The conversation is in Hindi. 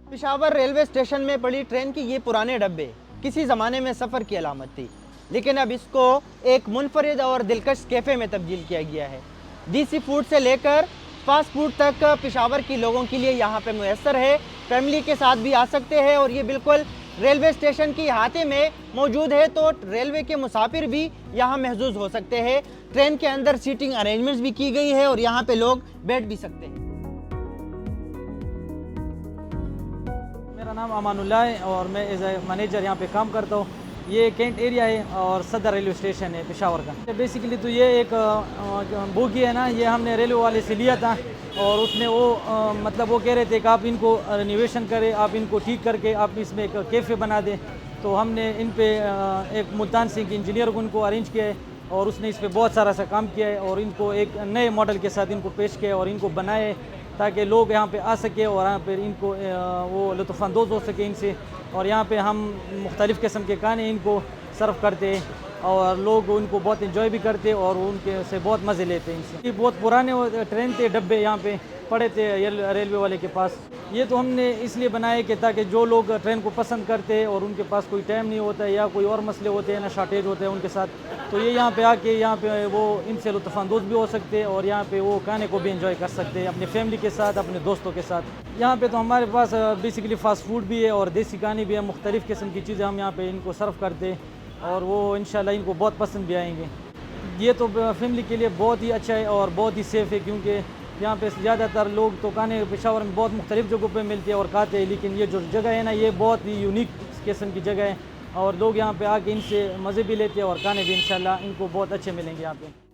पेशावर रेलवे स्टेशन में पड़ी ट्रेन की ये पुराने डब्बे किसी ज़माने में सफ़र की अलामत थी, लेकिन अब इसको एक मुनफरिद और दिलकश कैफ़े में तब्दील किया गया है। देसी फूड से लेकर फास्ट फूड तक पेशावर के लोगों के लिए यहाँ पे मुयस्सर है। फैमिली के साथ भी आ सकते हैं और ये बिल्कुल रेलवे स्टेशन की अहाते में मौजूद है, तो रेलवे के मुसाफिर भी यहाँ महजूज हो सकते हैं। ट्रेन के अंदर सीटिंग अरेंजमेंट्स भी की गई है और यहाँ पे लोग बैठ भी सकते हैं। मेरा नाम अमानुल्लाह है और मैं एज ए मैनेजर यहाँ पे काम करता हूँ। ये कैंट एरिया है और सदर रेलवे स्टेशन है पेशावर का। बेसिकली तो ये एक बोगी है ना, ये हमने रेलवे वाले से लिया था और उसने मतलब वो कह रहे थे कि आप इनको रिनोवेशन करें, आप इनको ठीक करके आप इसमें एक कैफ़े बना दें। तो हमने इन पे एक मुल्तान सिंह इंजीनियर को उनको अरेंज किया है और उसने इस पर बहुत सारा सा काम किया है और इनको एक नए मॉडल के साथ इनको पेश किया और इनको बनाए ताकि लोग यहाँ पे आ सके और यहाँ पे इनको वो लुत्फ़अंदोज़ हो सके इनसे। और यहाँ पे हम मुख्तलिफ़ किस्म के खाने इनको सर्व करते हैं और लोग उनको बहुत इंजॉय भी करते हैं और उनके से बहुत मज़े लेते हैं इनसे। ये बहुत पुराने ट्रेन थे, डब्बे यहाँ पे पड़े थे रेलवे वाले के पास। ये तो हमने इसलिए बनाए कि ताकि जो लोग ट्रेन को पसंद करते हैं और उनके पास कोई टाइम नहीं होता है या कोई और मसले होते हैं ना, शार्टेज होते हैं उनके साथ, तो ये यहाँ पे आके यहाँ पे वो इनसे लुत्फ़अंदोज़ भी हो सकते हैं और यहाँ पे वो खाने को भी इंजॉय कर सकते हैं अपनी फैमिली के साथ, अपने दोस्तों के साथ। यहाँ पे तो हमारे पास बेसिकली फ़ास्ट फूड भी है और देसी खाने भी है, मुख्तलिफ़ किस्म की चीज़ें हम यहाँ पे इनको सर्व करते हैं और वो इंशाल्लाह इनको बहुत पसंद भी आएंगे। ये तो फैमिली के लिए बहुत ही अच्छा है और बहुत ही सेफ़ है, क्योंकि यहाँ पे ज़्यादातर लोग तो खाने पेशावर में बहुत मुख्तलिफ़ जगहों पे मिलते हैं और खाते हैं, लेकिन ये जो जगह है ना, ये बहुत ही यूनिक किस्म की जगह है और लोग यहाँ पे आके इनसे मज़े भी लेते हैं और खाने भी इंशाल्लाह इनको बहुत अच्छे मिलेंगे यहाँ पे।